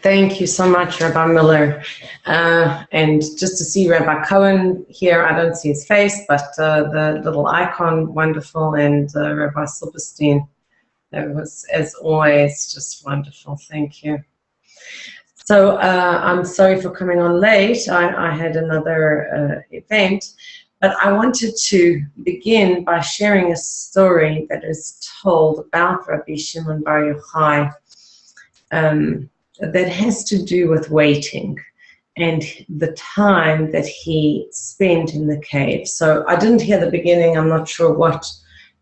Thank you so much, Rabbi Miller. And just to see Rabbi Cohen here, I don't see his face, but the little icon, wonderful, and Rabbi Silberstein, that was, as always, just wonderful. Thank you. So I'm sorry for coming on late. I had another event, but I wanted to begin by sharing a story that is told about Rabbi Shimona Bar Yochai that has to do with waiting and the time that he spent in the cave. So I didn't hear the beginning. I'm not sure what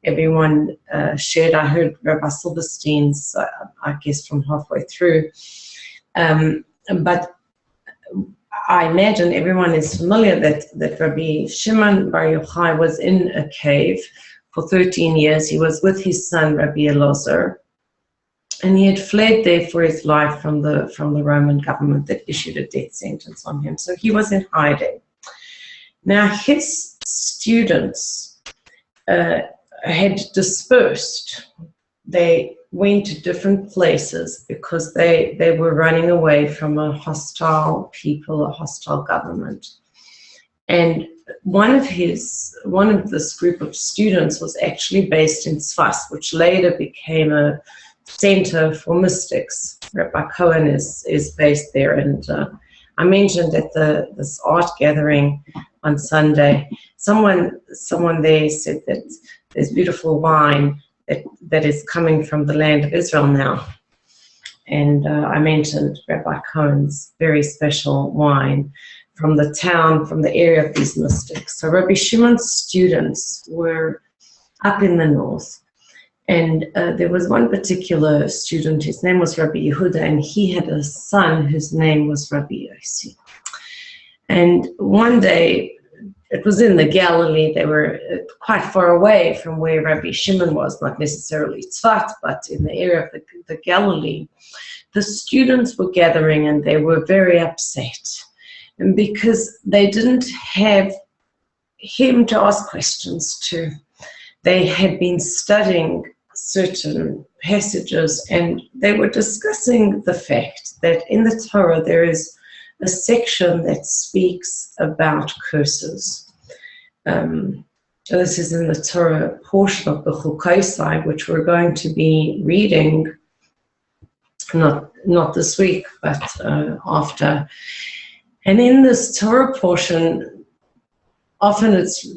everyone shared. I heard Rabbi Silberstein's, I guess, from halfway through. But I imagine everyone is familiar that Rabbi Shimona Bar Yochai was in a cave for 13 years. He was with his son, Rabbi Elazar, and he had fled there for his life from the Roman government that issued a death sentence on him. So he was in hiding. Now his students had dispersed. They went to different places because they were running away from a hostile people, a hostile government. And one of this group of students was actually based in Tzfat, which later became a center for mystics. Rabbi Cohen is based there, and I mentioned at this art gathering on Sunday, someone there said that there's beautiful wine that is coming from the land of Israel now. And I mentioned Rabbi Cohen's very special wine from the town, from the area of these mystics. So Rabbi Shimon's students were up in the north. And there was one particular student, his name was Rabbi Yehuda, and he had a son whose name was Rabbi Yossi. And one day, it was in the Galilee. They were quite far away from where Rabbi Shimon was, not necessarily Tzfat, but in the area of the Galilee. The students were gathering and they were very upset, and because they didn't have him to ask questions to. They had been studying certain passages, and they were discussing the fact that in the Torah there is a section that speaks about curses. This is in the Torah portion of the Chukaisai, which we're going to be reading, not this week, but after. And in this Torah portion, often it's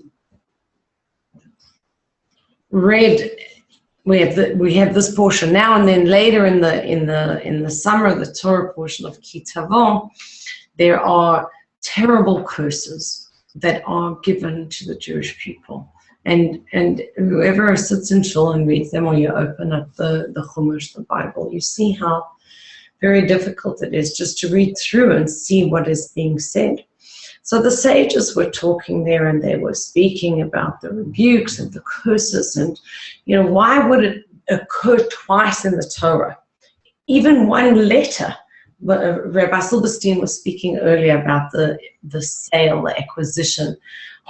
read. We have this portion now, and then later in the summer of the Torah portion of Ki Tavo, there are terrible curses that are given to the Jewish people, and whoever sits in shul and reads them, or you open up the Chumash, the Bible, you see how very difficult it is just to read through and see what is being said. So the sages were talking there, and they were speaking about the rebukes and the curses, and why would it occur twice in the Torah? Even one letter. Rabbi Silberstein was speaking earlier about the sale, the acquisition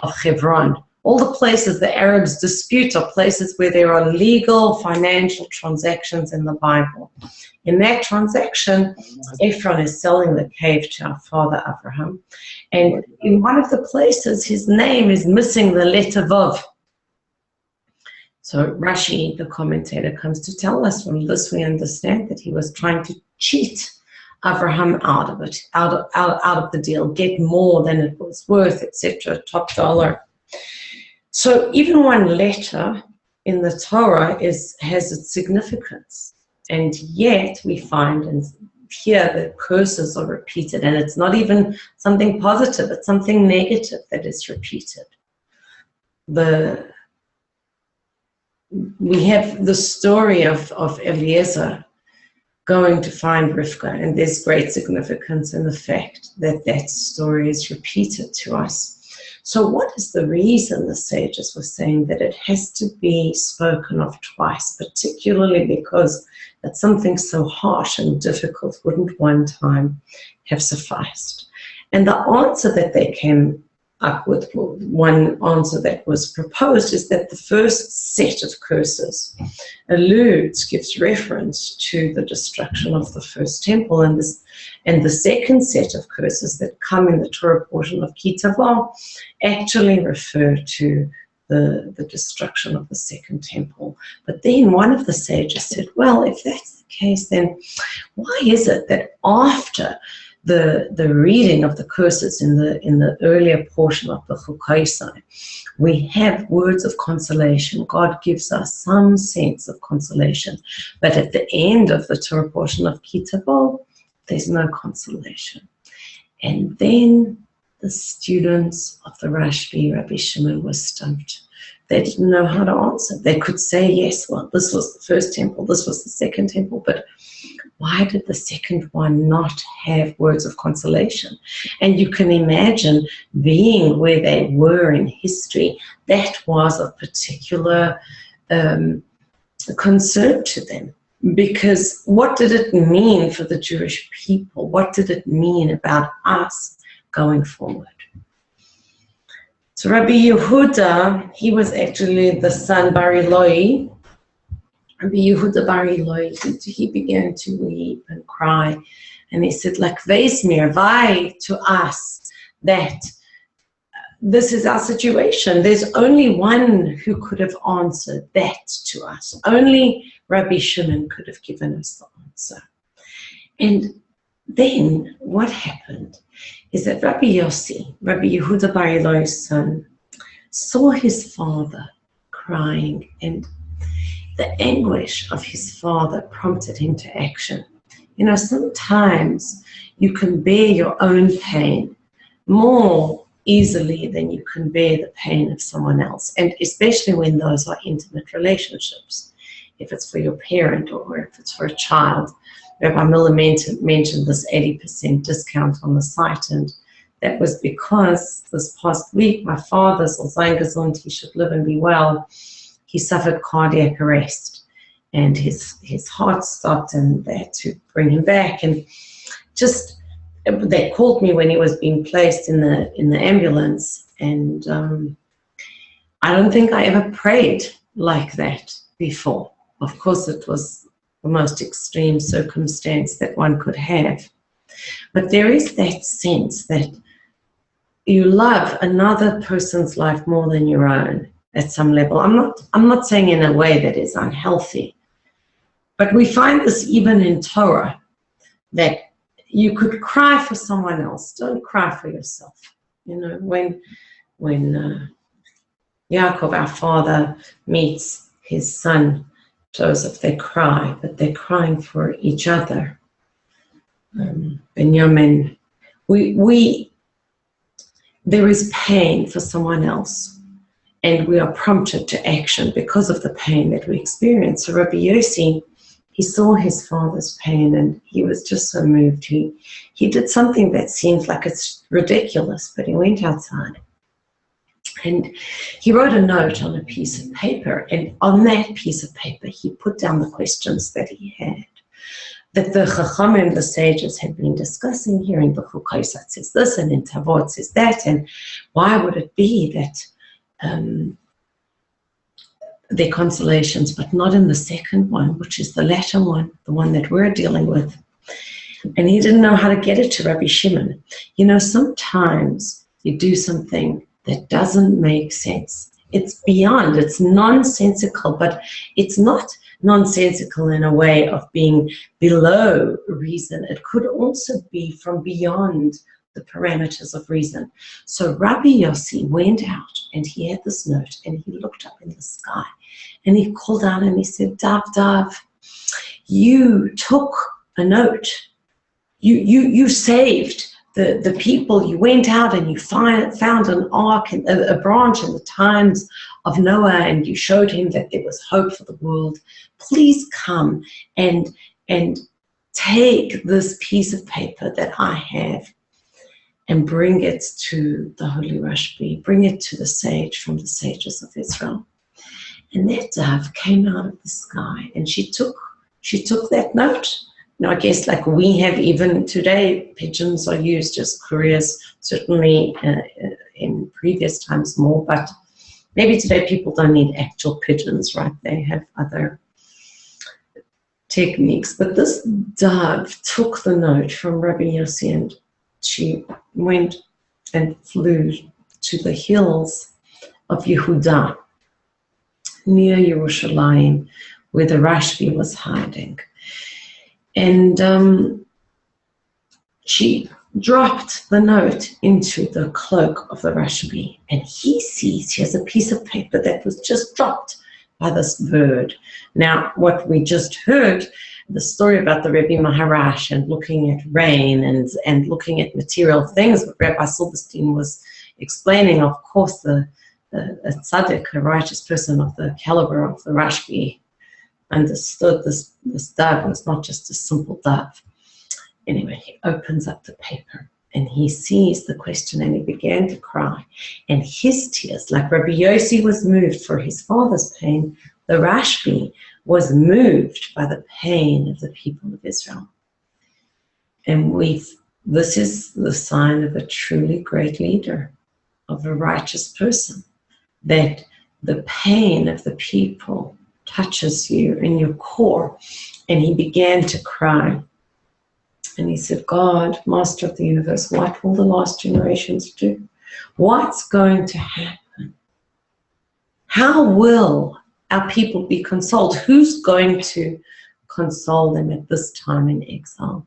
of Hebron. All the places the Arabs dispute are places where there are legal financial transactions in the Bible. In that transaction, Ephron is selling the cave to our father Abraham. And in one of the places, his name is missing the letter Vav. So Rashi, the commentator, comes to tell us from this we understand that he was trying to cheat Abraham out of it, out of the deal, get more than it was worth, etc., top dollar. So even one letter in the Torah has its significance, and yet we find here the curses are repeated, and it's not even something positive, it's something negative that is repeated. We have the story of Eliezer going to find Rivka, and there's great significance in the fact that that story is repeated to us. So what is the reason the sages were saying that it has to be spoken of twice, particularly because that something so harsh and difficult wouldn't one time have sufficed? And the answer that they came up with one answer that was proposed, is that the first set of curses gives reference to the destruction of the first temple, and the second set of curses that come in the Torah portion of Ki Tavo actually refer to the destruction of the second temple. But then one of the sages said, well, if that's the case, then why is it that after the reading of the curses in the earlier portion of the Chukaisai, we have words of consolation? God gives us some sense of consolation, but at the end of the Torah portion of Ki Tavo, there's no consolation. And then the students of the Rashbi, Rabbi Shimon, were stumped. They didn't know how to answer. They could say, yes, well, this was the first temple, this was the second temple, but why did the second one not have words of consolation? And you can imagine, being where they were in history, that was of particular concern to them. Because what did it mean for the Jewish people? What did it mean about us going forward? So Rabbi Yehuda, he was actually the son Bar Yochai. Rabbi Yehuda Bar Yochai, he began to weep and cry, and he said, like Vesmir, why to us that this is our situation? There's only one who could have answered that to us. Only Rabbi Shimon could have given us the answer. And then what happened is that Rabbi Yossi, Rabbi Yehuda Bar Yochai's son, saw his father crying, and the anguish of his father prompted him to action. You know, sometimes you can bear your own pain more easily than you can bear the pain of someone else, and especially when those are intimate relationships. If it's for your parent or if it's for a child. Rabbi Miller mentioned this 80% discount on the site, and that was because this past week my father, soll sein gesund, he should live and be well, he suffered cardiac arrest, and his heart stopped, and they had to bring him back. And just, they called me when he was being placed in the ambulance, and I don't think I ever prayed like that before. Of course, it was the most extreme circumstance that one could have. But there is that sense that you love another person's life more than your own at some level. I'm not saying in a way that is unhealthy, but we find this even in Torah, that you could cry for someone else. Don't cry for yourself. You know, when Yaakov, our father, meets his son Joseph, they cry, but they're crying for each other. Benjamin, there is pain for someone else, and we are prompted to action because of the pain that we experience. So Rabbi Yossi, he saw his father's pain, and he was just so moved. He did something that seems like it's ridiculous, but he went outside and he wrote a note on a piece of paper, and on that piece of paper he put down the questions that he had, that the Chachamim, the sages, had been discussing here. In the Chukaisat says this, and in Tavot says that, and why would it be that they're consolations, but not in the second one, which is the latter one, the one that we're dealing with? And he didn't know how to get it to Rabbi Shimon. You know, sometimes you do something that doesn't make sense. It's beyond, it's nonsensical, but it's not nonsensical in a way of being below reason. It could also be from beyond the parameters of reason. So Rabbi Yossi went out, and he had this note, and he looked up in the sky, and he called out and he said, Dav, you took a note. You saved the people. You went out and you found an ark, and a branch in the times of Noah, and you showed him that there was hope for the world. Please come and take this piece of paper that I have and bring it to the Holy Rashbi, bring it to the sage from the sages of Israel. And that dove came out of the sky, and she took that note. Now, I guess like we have even today, pigeons are used as couriers, certainly in previous times more, but maybe today people don't need actual pigeons, right? They have other techniques. But this dove took the note from Rabbi Yossi, and she went and flew to the hills of Yehuda, near Yerushalayim, where the Rashbi was hiding. And she dropped the note into the cloak of the Rashbi, and he sees he has a piece of paper that was just dropped by this bird. Now, what we just heard, the story about the Rebbe Maharash and looking at rain and looking at material things, what Rabbi Silberstein was explaining, of course, a tzaddik, a righteous person of the caliber of the Rashbi, understood this dove was not just a simple dove. Anyway, he opens up the paper and he sees the question, and he began to cry. And his tears, like Rabbi Yossi was moved for his father's pain, the Rashbi was moved by the pain of the people of Israel. And this is the sign of a truly great leader, of a righteous person, that the pain of the people touches you in your core. And he began to cry. And he said, God, Master of the universe, what will the last generations do? What's going to happen? How will our people be consoled? Who's going to console them at this time in exile?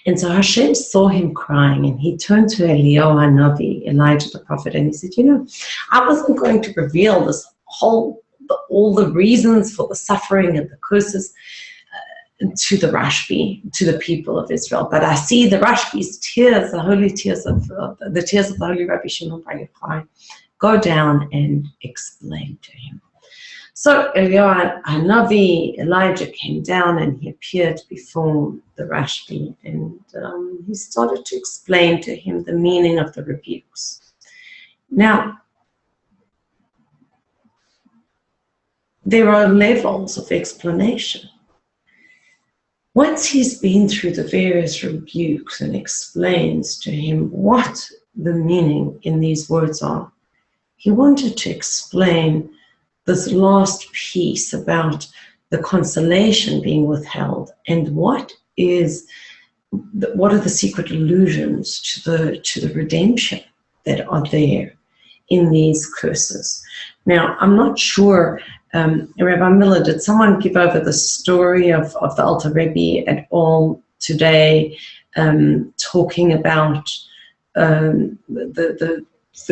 And so Hashem saw him crying, and he turned to Eliyahu HaNavi, Elijah the prophet, and he said, I wasn't going to reveal this all the reasons for the suffering and the curses to the Rashbi, to the people of Israel. But I see the Rashbi's tears, the holy tears of the tears of the holy Rabbi Shimona Bar Yochai, go down and explain to him. So Eliyahu HaNavi, Elijah, came down and he appeared before the Rashbi, and he started to explain to him the meaning of the rebukes. Now, there are levels of explanation. Once he's been through the various rebukes and explains to him what the meaning in these words are, he wanted to explain this last piece about the consolation being withheld and what are the secret allusions to the redemption that are there in these curses. Now, I'm not sure, Rabbi Miller, did someone give over the story of the Alter Rebbe at all today, talking about the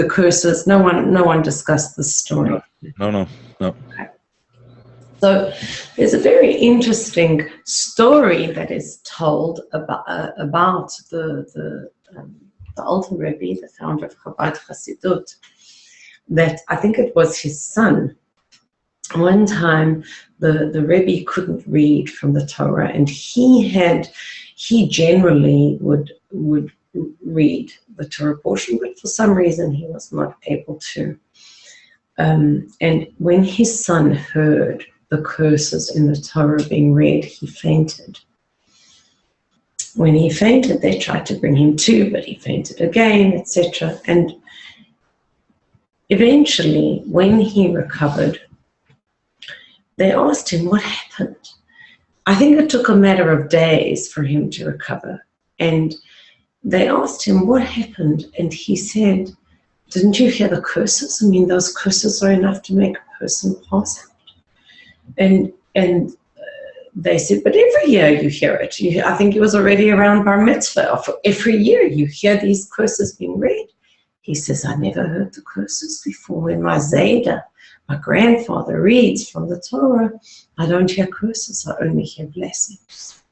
curses? No one discussed this story. No. Okay. So there's a very interesting story that is told about the Alter Rebbe, the founder of Chabad Hasidut, that I think it was his son. One time the Rebbe couldn't read from the Torah, and he generally would read the Torah portion, but for some reason he was not able to. And when his son heard the curses in the Torah being read, he fainted. When he fainted, they tried to bring him to, but he fainted again, etc. And eventually, when he recovered, they asked him what happened. I think it took a matter of days for him to recover. And they asked him what happened, and he said, didn't you hear the curses? I mean, those curses are enough to make a person pass out. And they said, but every year you hear it. I think he was already around Bar Mitzvah. Every year you hear these curses being read. He says, I never heard the curses before. When my Zayda, my grandfather, reads from the Torah, I don't hear curses, I only hear blessings.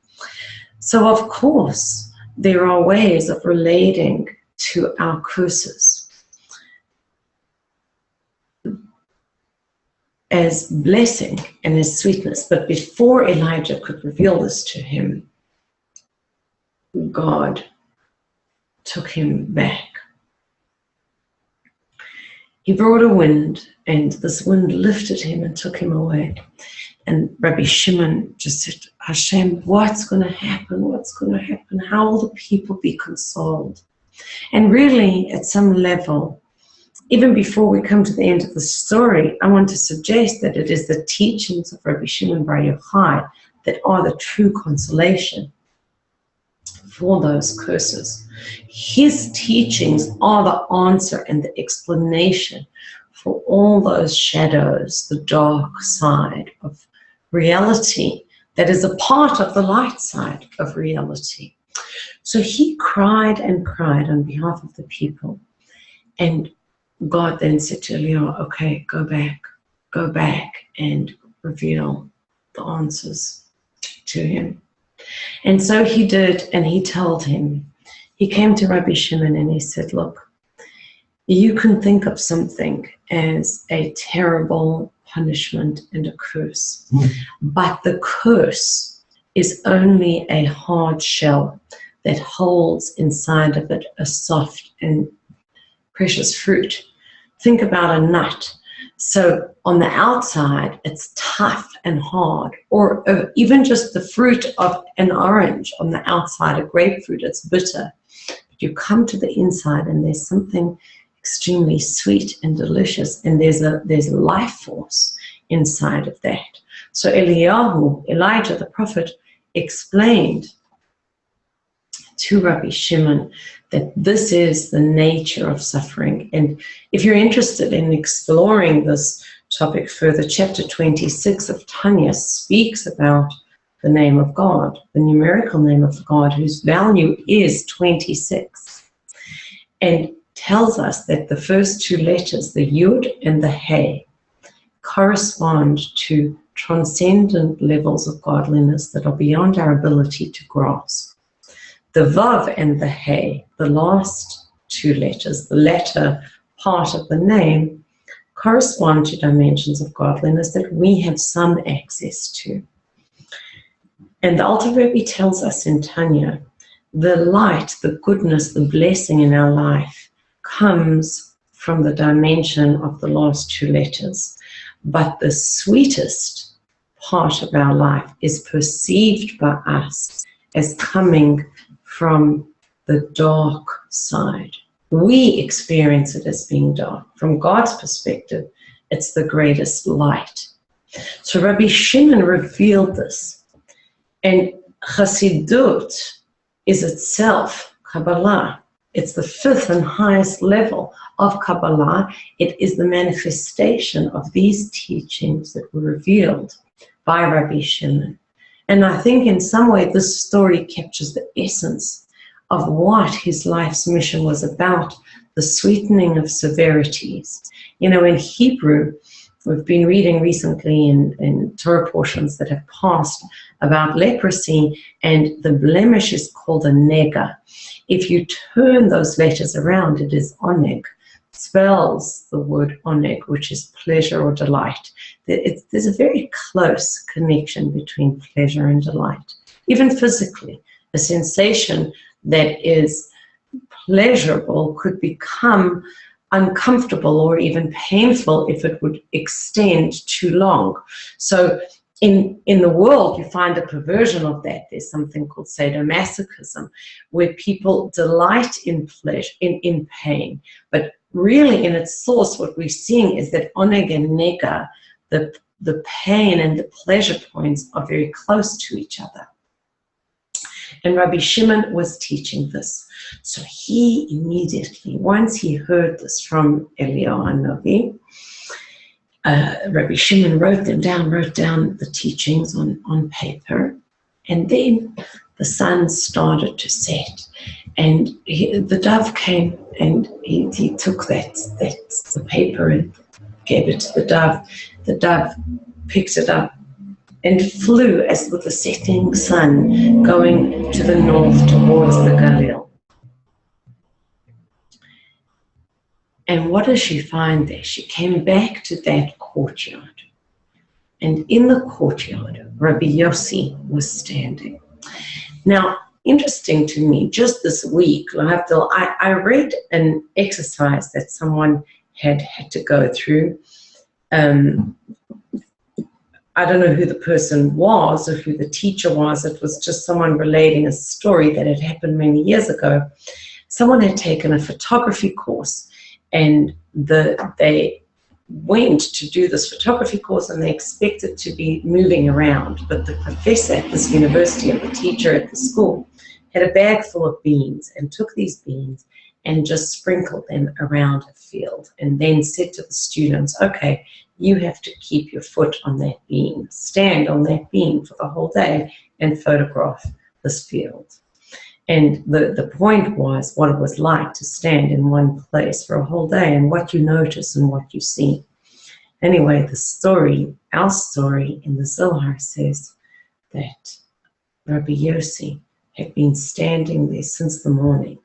So of course, there are ways of relating to our curses as blessing and as sweetness. But before Elijah could reveal this to him, God took him back. He brought a wind, and this wind lifted him and took him away. And Rabbi Shimon just said, Hashem, what's going to happen? What's going to happen? How will the people be consoled? And really, at some level, even before we come to the end of the story, I want to suggest that it is the teachings of Rabbi Shimona Bar Yochai that are the true consolation for those curses. His teachings are the answer and the explanation for all those shadows, the dark side of reality that is a part of the light side of reality. So he cried and cried on behalf of the people. And God then said to Eliyahu, okay, go back and reveal the answers to him. And so he did, and he told him. He came to Rabbi Shimon and he said, look, you can think of something as a terrible punishment and a curse, but the curse is only a hard shell that holds inside of it a soft and precious fruit. Think about a nut. So on the outside, it's tough and hard, or even just the fruit of an orange on the outside, a grapefruit, it's bitter. But you come to the inside and there's something extremely sweet and delicious, and there's a life force inside of that. So Elijah the prophet, explained to Rabbi Shimon that this is the nature of suffering. And if you're interested in exploring this topic further, chapter 26 of Tanya speaks about the name of God, the numerical name of God, whose value is 26, and tells us that the first two letters, the Yud and the He, correspond to transcendent levels of godliness that are beyond our ability to grasp. The Vav and the He, the last two letters, the latter part of the name, correspond to dimensions of godliness that we have some access to. And the Alter Rebbe tells us in Tanya, the light, the goodness, the blessing in our life comes from the dimension of the last two letters. But the sweetest part of our life is perceived by us as coming from the dark side. We experience it as being dark. From God's perspective, it's the greatest light. So Rabbi Shimon revealed this. And Chassidut is itself Kabbalah. It's the fifth and highest level of Kabbalah. It is the manifestation of these teachings that were revealed by Rabbi Shimon. And I think in some way this story captures the essence of what his life's mission was about, the sweetening of severities. You know, in Hebrew, we've been reading recently in Torah portions that have passed about leprosy, and the blemish is called a nega. If you turn those letters around, it is oneg. It spells the word oneg, which is pleasure or delight. There's a very close connection between pleasure and delight. Even physically, a sensation that is pleasurable could become uncomfortable or even painful if it would extend too long. So in the world, you find a perversion of that. There's something called sadomasochism, where people delight in pleasure, in pain. But really, in its source, what we're seeing is that oneg and nega, the pain and the pleasure points, are very close to each other. And Rabbi Shimon was teaching this. So he immediately, once he heard this from Eliyahu Hanavi, Rabbi Shimon wrote down the teachings on paper, and then the sun started to set, and the dove came, and he took the paper and gave it to the dove. The dove picked it up and flew as with the setting sun going to the north towards the Galil. And what does she find there? She came back to that courtyard. And in the courtyard, Rabbi Yossi was standing. Now, interesting to me, just this week, I read an exercise that someone had to go through. I don't know who the person was or who the teacher was. It was just someone relating a story that had happened many years ago. Someone had taken a photography course, And they went to do this photography course, and they expected to be moving around. But the professor at this university and the teacher at the school had a bag full of beans, and took these beans and just sprinkled them around a field, and then said to the students, okay, you have to keep your foot on that bean, stand on that bean for the whole day and photograph this field. And the point was what it was like to stand in one place for a whole day, and what you notice and what you see. Anyway, the story, our story in the Zohar, says that Rabbi Yossi had been standing there since the morning.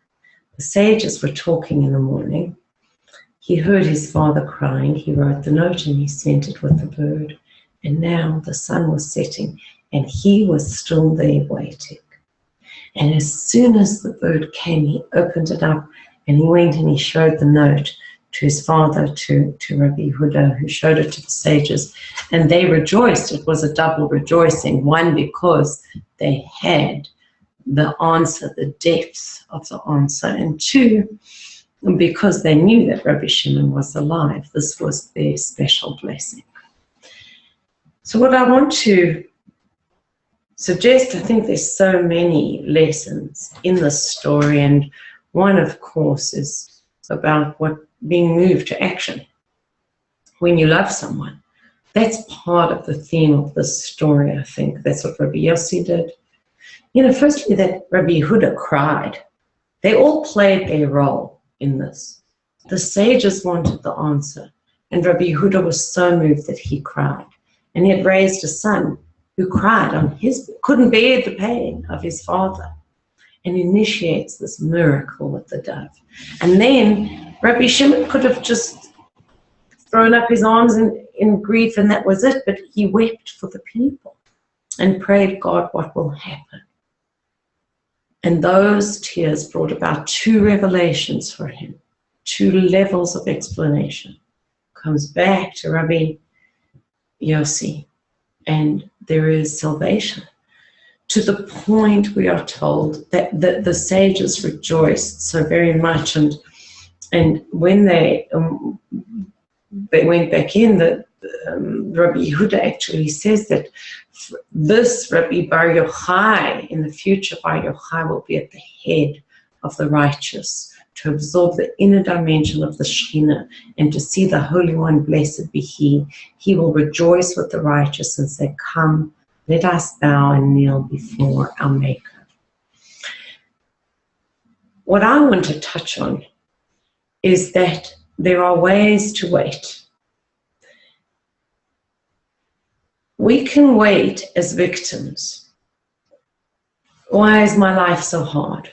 The sages were talking in the morning. He heard his father crying. He wrote the note and he sent it with the bird. And now the sun was setting, and he was still there waiting. And as soon as the bird came, he opened it up, and he went and he showed the note to his father, to Rabbi Yehuda, who showed it to the sages. And they rejoiced. It was a double rejoicing. One, because they had the answer, the depth of the answer. And two, because they knew that Rabbi Shimon was alive. This was their special blessing. So what I want to suggest, I think there's so many lessons in this story, and one, of course, is about being moved to action when you love someone. That's part of the theme of this story, I think. That's what Rabbi Yossi did. You know, firstly, that Rabbi Yehuda cried. They all played their role in this. The sages wanted the answer, and Rabbi Yehuda was so moved that he cried. And he had raised a son who cried on couldn't bear the pain of his father, and initiates this miracle with the dove. And then Rabbi Shimon could have just thrown up his arms in grief, and that was it, but he wept for the people and prayed, God, what will happen? And those tears brought about two revelations for him, two levels of explanation. Comes back to Rabbi Yossi, and there is salvation. To the point, we are told that the sages rejoiced so very much, and when they went back in, Rabbi Yehuda actually says that this Rabbi Bar Yochai, in the future, Bar Yochai will be at the head of the righteous, to absorb the inner dimension of the Shekhinah, and to see the Holy One, blessed be He. He will rejoice with the righteous and say, come, let us bow and kneel before our Maker. What I want to touch on is that there are ways to wait. We can wait as victims. Why is my life so hard?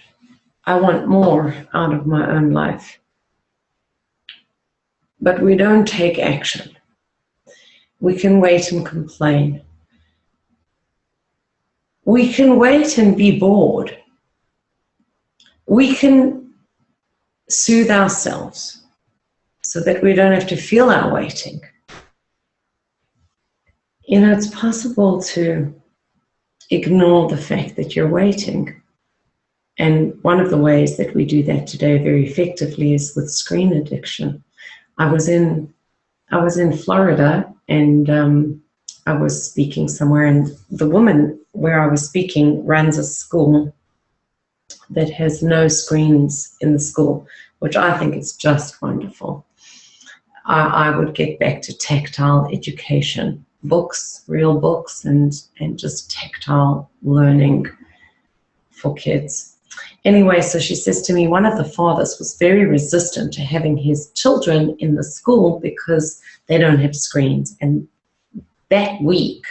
I want more out of my own life. But we don't take action. We can wait and complain. We can wait and be bored. We can soothe ourselves so that we don't have to feel our waiting. You know, it's possible to ignore the fact that you're waiting. And one of the ways that we do that today very effectively is with screen addiction. I was in Florida, and I was speaking somewhere, and the woman where I was speaking runs a school that has no screens in the school, which I think is just wonderful. I would get back to tactile education, books, real books, and just tactile learning for kids. Anyway, so she says to me, one of the fathers was very resistant to having his children in the school because they don't have screens. And that week,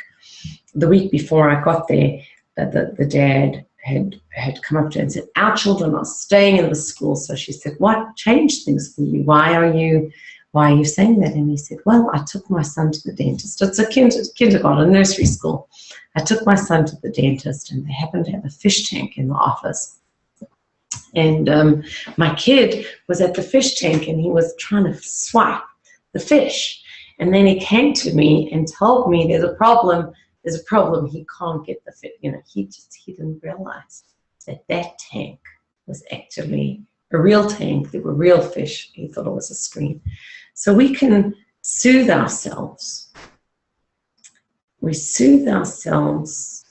the week before I got there, the dad had come up to her and said, our children are staying in the school. So she said, what changed things for you? Why are you saying that? And he said, well, I took my son to the dentist. It's a kindergarten, nursery school. I took my son to the dentist, and they happened to have a fish tank in the office. And my kid was at the fish tank, and he was trying to swipe the fish. And then he came to me and told me there's a problem, he can't get the fish. You know, he didn't realize that tank was actually a real tank. There were real fish. He thought it was a screen. So we can soothe ourselves. We soothe ourselves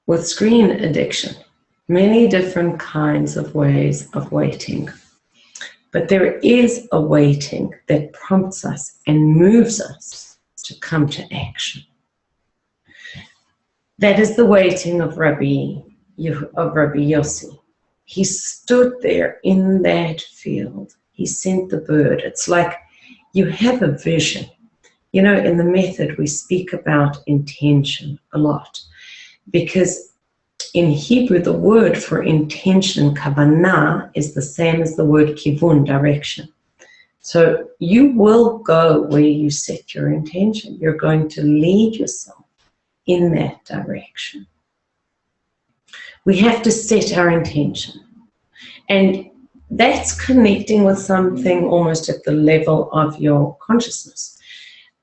with screen addiction. Many different kinds of ways of waiting. But there is a waiting that prompts us and moves us to come to action. That is the waiting of Rabbi Yossi. He stood there in that field. He sent the bird. It's like you have a vision. You know, in the method we speak about intention a lot, because in Hebrew the word for intention, kavanah, is the same as the word kivun, direction. So you will go where you set your intention. You're going to lead yourself in that direction. We have to set our intention. And that's connecting with something almost at the level of your consciousness.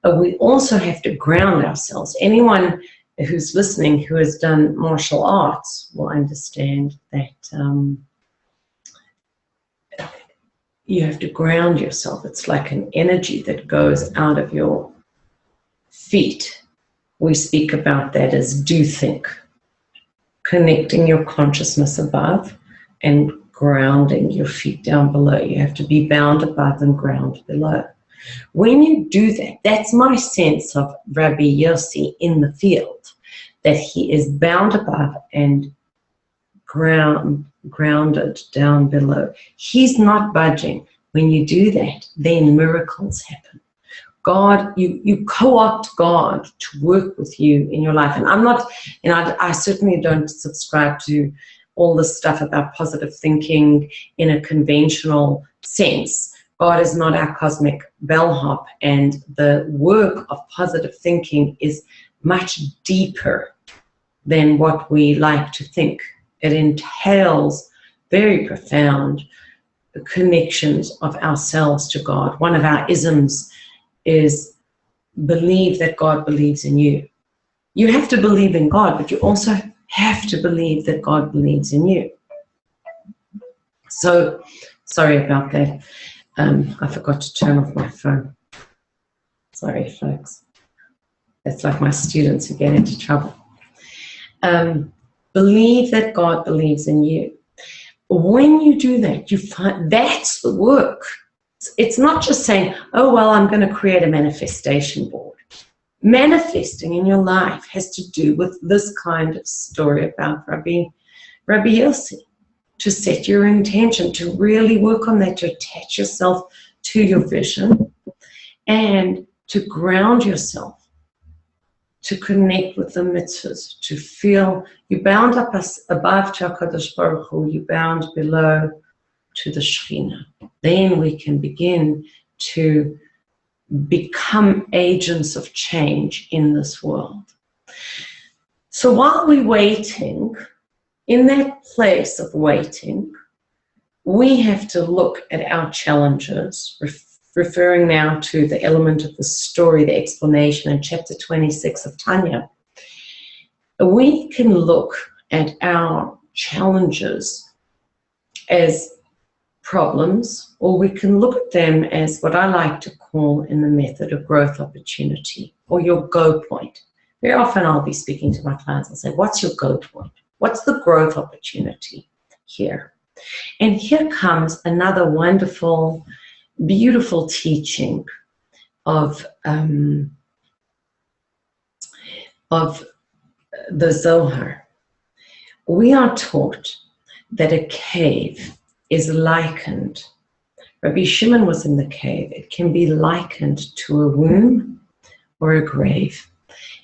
We also have to ground ourselves. Anyone who's listening who has done martial arts will understand that you have to ground yourself. It's like an energy that goes out of your feet. We speak about that as do think, connecting your consciousness above and grounding your feet down below. You have to be bound above and ground below. When you do that, that's my sense of Rabbi Yossi in the field, that he is bound above and grounded down below. He's not budging. When you do that, then miracles happen. God, you co-opt God to work with you in your life. And I'm not, I certainly don't subscribe to all this stuff about positive thinking in a conventional sense. God is not our cosmic bellhop, and the work of positive thinking is much deeper than what we like to think. It entails very profound connections of ourselves to God. One of our isms is believe that God believes in you. You have to believe in God, but you also have to believe that God believes in you. So, sorry about that. I forgot to turn off my phone. Sorry, folks. That's like my students who get into trouble. Believe that God believes in you. When you do that, you find that's the work. It's not just saying, oh, well, I'm going to create a manifestation board. Manifesting in your life has to do with this kind of story about Rabbi Yossi. To set your intention, to really work on that, to attach yourself to your vision, and to ground yourself, to connect with the mitzvahs, to feel you bound up above to HaKadosh Baruch Hu, you bound below to the Shekhinah. Then we can begin to become agents of change in this world. So while we're waiting, in that place of waiting, we have to look at our challenges, referring now to the element of the story, the explanation in chapter 26 of Tanya. We can look at our challenges as problems, or we can look at them as what I like to call in the method a growth opportunity, or your go point. Very often I'll be speaking to my clients and say, what's your go point? What's the growth opportunity here? And here comes another wonderful, beautiful teaching of the Zohar. We are taught that a cave is likened. Rabbi Shimon was in the cave. It can be likened to a womb or a grave.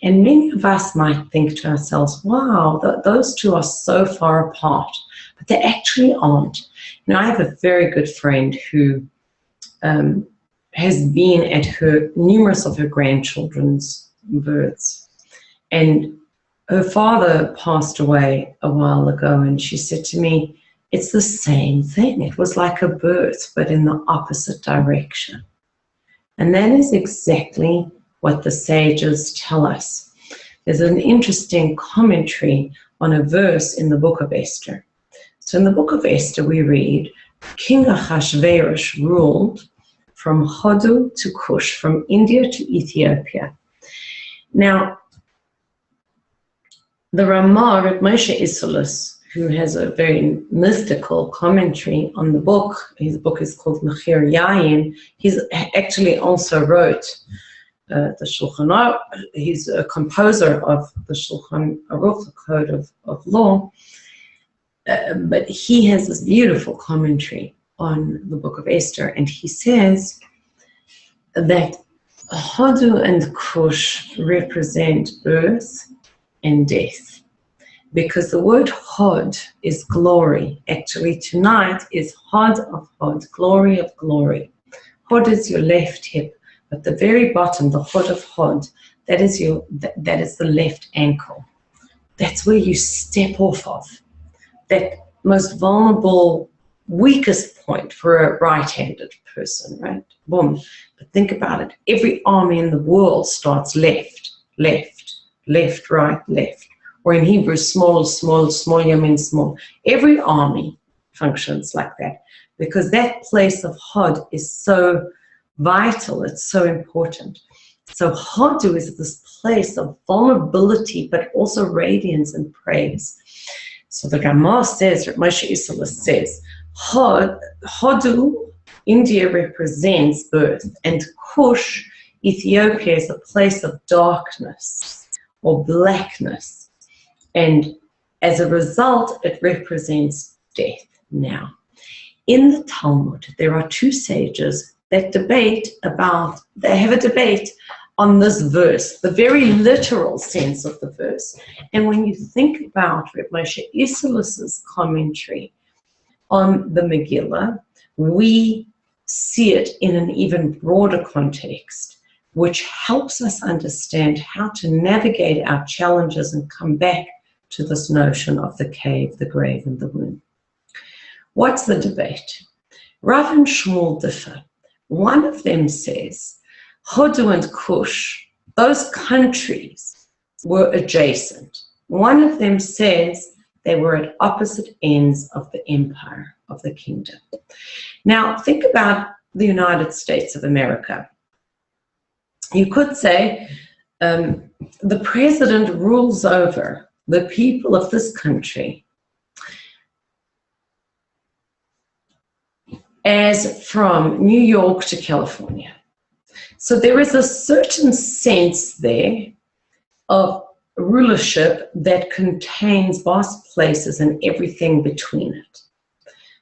And many of us might think to ourselves, wow, those two are so far apart, but they actually aren't. You know, I have a very good friend who has been at numerous of her grandchildren's births. And her father passed away a while ago, and she said to me, it's the same thing. It was like a birth, but in the opposite direction. And that is exactly what the sages tell us. There's an interesting commentary on a verse in the book of Esther. So in the book of Esther we read, King Ahasuerus ruled from Hodu to Kush, from India to Ethiopia. Now, the Ramah, Rabbi Moshe Isserles, who has a very mystical commentary on the book, his book is called Mechir Yayin, he's actually also wrote the Shulchan Aruch, he's a composer of the Shulchan Aruch, the Code of Law, but he has this beautiful commentary on the book of Esther, and he says that Hodu and Kush represent birth and death, because the word Hod is glory. Actually, tonight is Hod of Hod, glory of glory. Hod is your left hip, but the very bottom, the Hod of Hod, that is the left ankle. That's where you step off of. That most vulnerable, weakest point for a right-handed person, right? Boom. But think about it. Every army in the world starts left, left, left, right, left. Or in Hebrew, small, small, small, yamin, small. Every army functions like that, because that place of Hod is so vital, it's so important. So Hodu is this place of vulnerability, but also radiance and praise. So the Ramah says, Moshe Isserles says, Hodu, India represents birth, and Kush, Ethiopia, is a place of darkness or blackness. And as a result, it represents death. Now, in the Talmud, there are two sages that they have a debate on this verse, the very literal sense of the verse. And when you think about Rabbi Moshe Isserles' commentary on the Megillah, we see it in an even broader context, which helps us understand how to navigate our challenges and come back to this notion of the cave, the grave, and the womb. What's the debate? Rav and Shmuel differ. One of them says, Hodu and Kush, those countries were adjacent. One of them says they were at opposite ends of the empire, of the kingdom. Now, think about the United States of America. You could say the president rules over the people of this country as from New York to California. So there is a certain sense there of rulership that contains vast places and everything between it.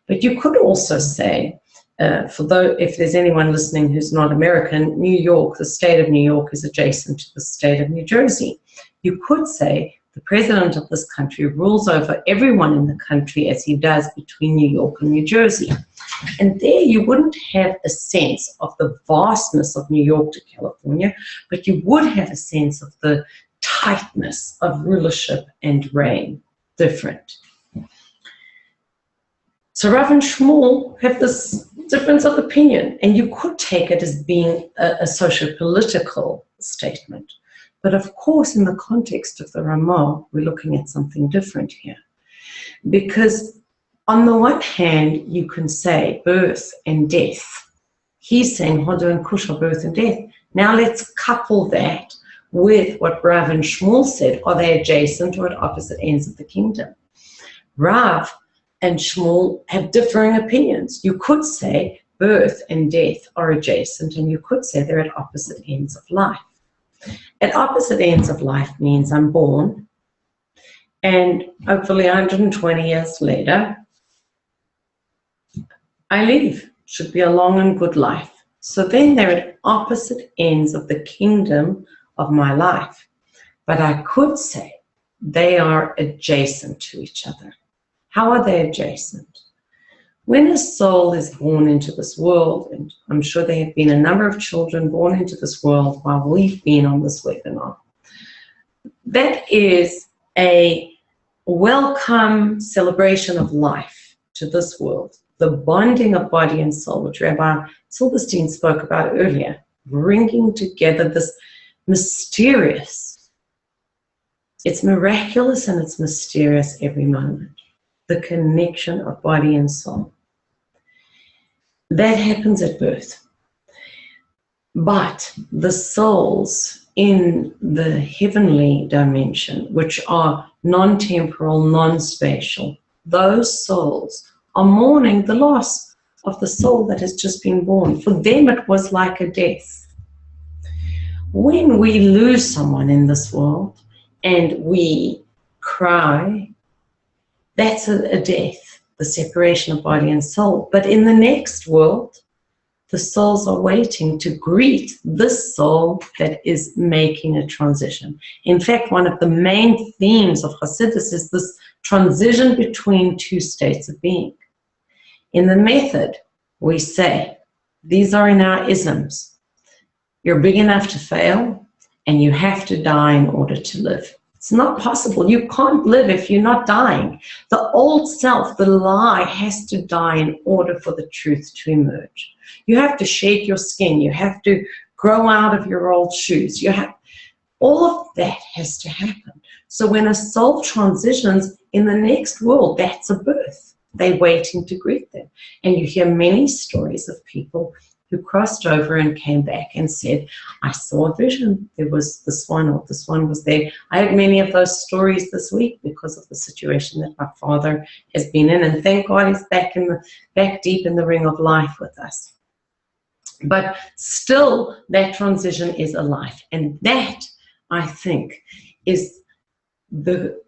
But you could also say, if there's anyone listening who's not American, New York, the state of New York, is adjacent to the state of New Jersey. You could say the president of this country rules over everyone in the country as he does between New York and New Jersey. And there you wouldn't have a sense of the vastness of New York to California, but you would have a sense of the tightness of rulership and reign, different. So Rav and Shmuel have this difference of opinion, and you could take it as being a socio-political statement. But of course, in the context of the Ramah, we're looking at something different here. Because on the one hand, you can say birth and death. He's saying Hodu and Kush are birth and death. Now let's couple that with what Rav and Shmuel said. Are they adjacent or at opposite ends of the kingdom? Rav and Shmuel have differing opinions. You could say birth and death are adjacent, and you could say they're at opposite ends of life. At opposite ends of life means I'm born, and hopefully 120 years later, I leave. Should be a long and good life. So then they're at opposite ends of the kingdom of my life. But I could say they are adjacent to each other. How are they adjacent? When a soul is born into this world, and I'm sure there have been a number of children born into this world while we've been on this webinar, that is a welcome celebration of life to this world. The bonding of body and soul, which Rabbi Silverstein spoke about earlier, bringing together this mysterious It's miraculous and it's mysterious every moment. The connection of body and soul. That happens at birth. But the souls in the heavenly dimension, which are non-temporal, non-spatial, those souls are mourning the loss of the soul that has just been born. For them, it was like a death. When we lose someone in this world and we cry, that's a death, the separation of body and soul. But in the next world, the souls are waiting to greet this soul that is making a transition. In fact, one of the main themes of Hasidus is this transition between two states of being. In the method, we say, these are in our isms. You're big enough to fail, and you have to die in order to live. It's not possible. You can't live if you're not dying. The old self, the lie, has to die in order for the truth to emerge. You have to shed your skin. You have to grow out of your old shoes. All of that has to happen. So when a soul transitions in the next world, that's a birth. They're waiting to greet them. And you hear many stories of people who crossed over and came back and said, I saw a vision. There was this one, or this one was there. I had many of those stories this week because of the situation that my father has been in. And thank God he's back deep in the ring of life with us. But still, that transition is a life. And that, I think, is the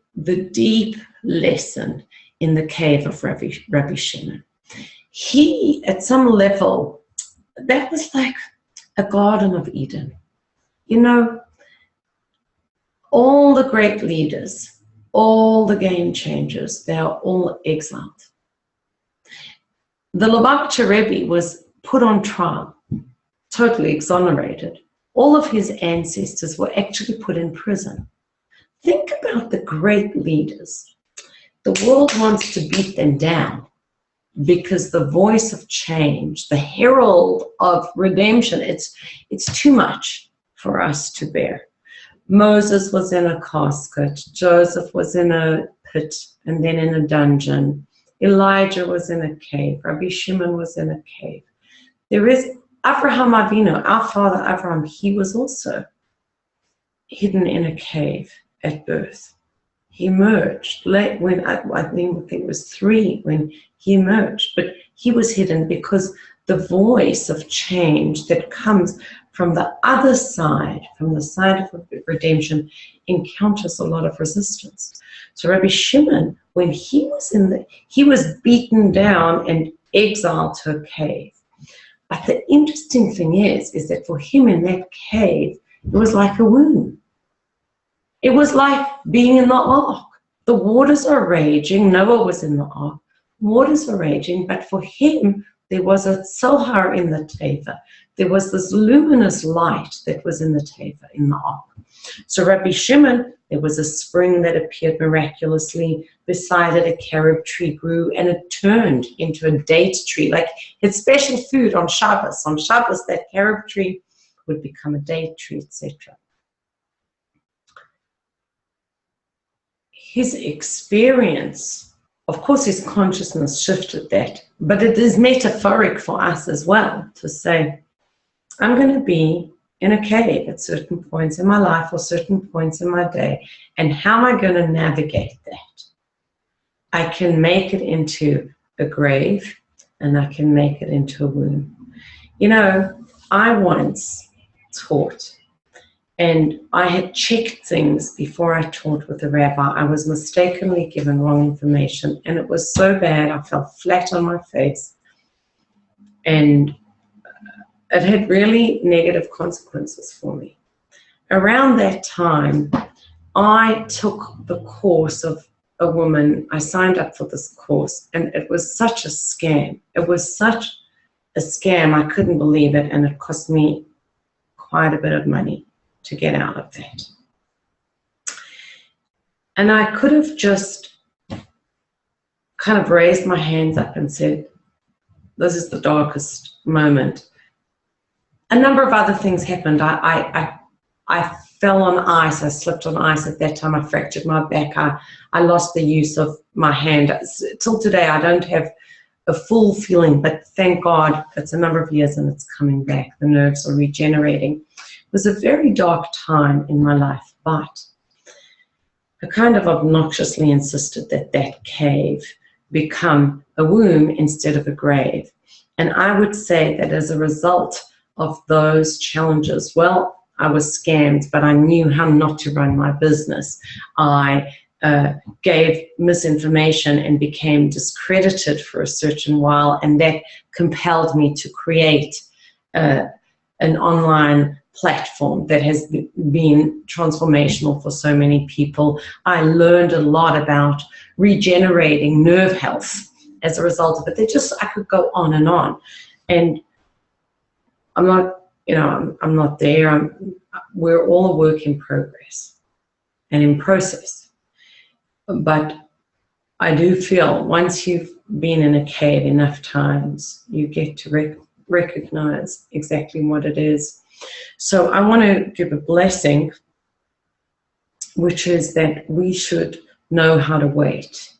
deep lesson in the cave of Rabbi Shimon. He, at some level, that was like a Garden of Eden. You know, all the great leaders, all the game changers, they are all exiled. The Lubavitcher Rebbe was put on trial, totally exonerated. All of his ancestors were actually put in prison. Think about the great leaders. The world wants to beat them down because the voice of change, the herald of redemption, it's too much for us to bear. Moses was in a casket. Joseph was in a pit and then in a dungeon. Elijah was in a cave. Rabbi Shimon was in a cave. There is Avraham Avinu, our father Avraham, he was also hidden in a cave at birth. He emerged late when I think it was 3 when he emerged, but he was hidden because the voice of change that comes from the other side, from the side of redemption, encounters a lot of resistance. So Rabbi Shimon, when he was beaten down and exiled to a cave. But the interesting thing is that for him in that cave, it was like a womb. It was like being in the ark. The waters are raging. Noah was in the ark. Waters are raging, but for him, there was a Zohar in the teva. There was this luminous light that was in the teva, in the ark. So Rabbi Shimon, there was a spring that appeared miraculously. Beside it, a carob tree grew, and it turned into a date tree. Like it's special food on Shabbos. On Shabbos, that carob tree would become a date tree, etc. His experience, of course, his consciousness shifted that, but it is metaphoric for us as well to say, I'm going to be in a cave at certain points in my life or certain points in my day, and how am I going to navigate that? I can make it into a grave, and I can make it into a womb. You know, I once taught, and I had checked things before I taught with a rabbi. I was mistakenly given wrong information, and it was so bad I fell flat on my face, and it had really negative consequences for me. Around that time, I took the course of a woman. I signed up for this course, and it was such a scam. It was such a scam, I couldn't believe it, and it cost me quite a bit of money to get out of that. And I could have just kind of raised my hands up and said, this is the darkest moment. A number of other things happened. I fell on ice. I slipped on ice at that time. I fractured my back. I lost the use of my hand. Till today, I don't have a full feeling, but thank God it's a number of years and it's coming back. The nerves are regenerating. It was a very dark time in my life, but I kind of obnoxiously insisted that that cave become a womb instead of a grave. And I would say that as a result of those challenges, well, I was scammed, but I knew how not to run my business. I gave misinformation and became discredited for a certain while, and that compelled me to create an online platform that has been transformational for so many people. I learned a lot about regenerating nerve health as a result of it. I could go on, and I'm not, I'm not there. We're all a work in progress and in process. But I do feel once you've been in a cave enough times, you get to recognize exactly what it is. So I want to give a blessing, which is that we should know how to wait.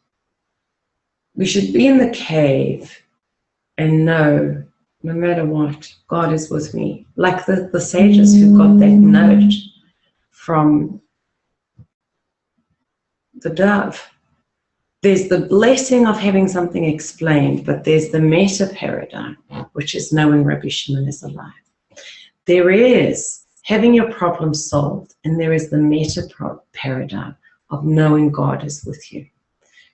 We should be in the cave and know, no matter what, God is with me. Like the sages who got that note from the dove. There's the blessing of having something explained, but there's the meta paradigm, which is knowing Rabbi Shimon is alive. There is having your problem solved, and there is the meta paradigm of knowing God is with you.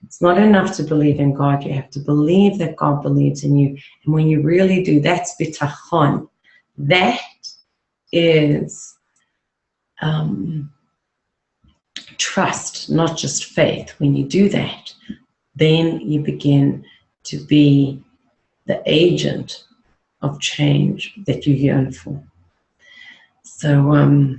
It's not enough to believe in God. You have to believe that God believes in you. And when you really do, that's bitachon. That is trust, not just faith. When you do that, then you begin to be the agent of change that you yearn for. So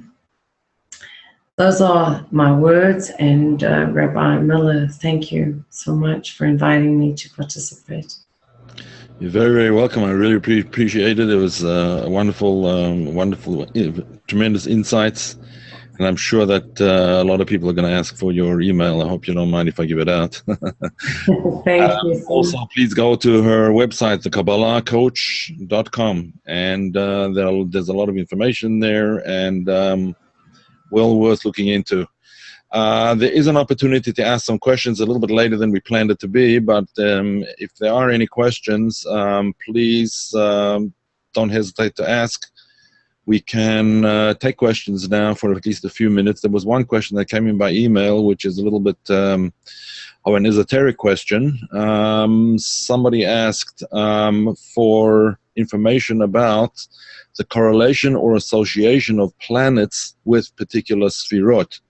those are my words, and Rabbi Miller, thank you so much for inviting me to participate. You're very, very welcome. I really appreciate it. It was wonderful, tremendous insights. And I'm sure that a lot of people are going to ask for your email. I hope you don't mind if I give it out. Thank you. Also, please go to her website, thekabbalahcoach.com. And there's a lot of information there, and well worth looking into. There is an opportunity to ask some questions a little bit later than we planned it to be. But if there are any questions, please don't hesitate to ask. We can take questions now for at least a few minutes. There was one question that came in by email, which is a little bit of an esoteric question. Somebody asked for information about the correlation or association of planets with particular sfirot.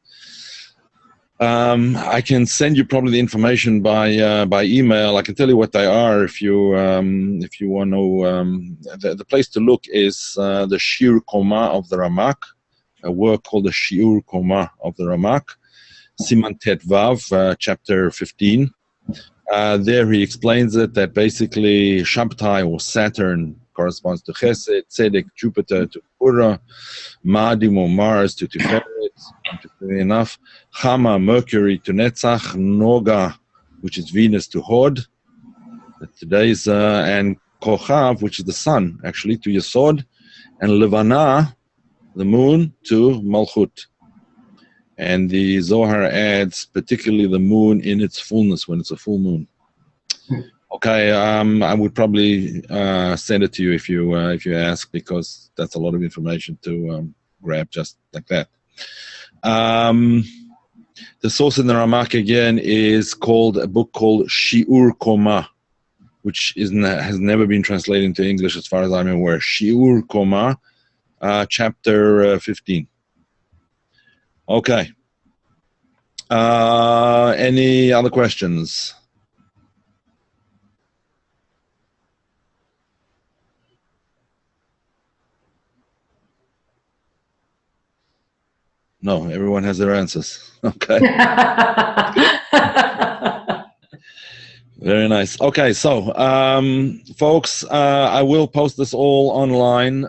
I can send you probably the information by email. I can tell you what they are if you want to know. The place to look is the Shiur Koma of the Ramak, a work called the Shiur Koma of the Ramak, Siman Tet Vav, chapter 15. There he explains it that basically Shabtai or Saturn corresponds to Chesed, Tzedek, Jupiter to Pura, Ma'adim or Mars to Tiferet, interestingly enough, Chama, Mercury to Netzach, Noga, which is Venus to Hod, today's, and Kochav, which is the sun, actually, to Yesod, and Levana, the moon, to Malchut. And the Zohar adds particularly the moon in its fullness when it's a full moon. Okay, I would probably send it to you if you ask, because that's a lot of information to grab just like that. The source in the Ramak again is called a book called Shiur Koma, which has never been translated into English as far as I'm aware. Shiur Koma, chapter 15. Okay. Any other questions? No, everyone has their answers. Okay. Very nice. Okay, so folks, I will post this all online,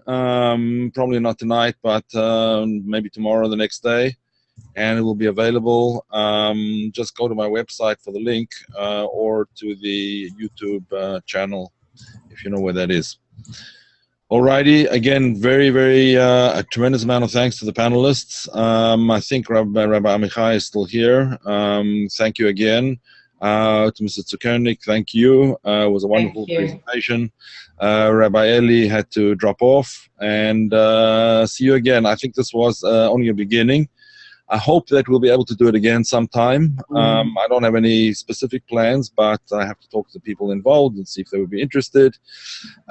probably not tonight, but maybe tomorrow, the next day, and it will be available. Just go to my website for the link or to the YouTube channel, if you know where that is. Alrighty, again, very, a tremendous amount of thanks to the panelists. I think Rabbi Amichai is still here. Thank you again. To Mr. Zukernik, thank you. It was a wonderful presentation. Rabbi Eli had to drop off, and see you again. I think this was only a beginning. I hope that we'll be able to do it again sometime. I don't have any specific plans, but I have to talk to the people involved and see if they would be interested.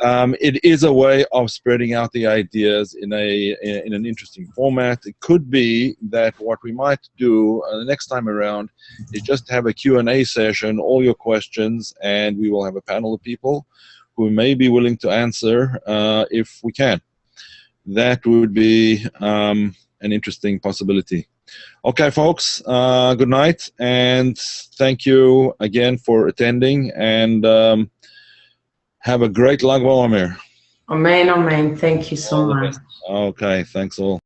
It is a way of spreading out the ideas in an interesting format. It could be that what we might do the next time around is just have a Q&A session, all your questions, and we will have a panel of people who may be willing to answer if we can. That would be an interesting possibility. Okay, folks, good night, and thank you again for attending, and have a great Lag BaOmer. Amen, amen. Thank you so much. Okay, thanks all.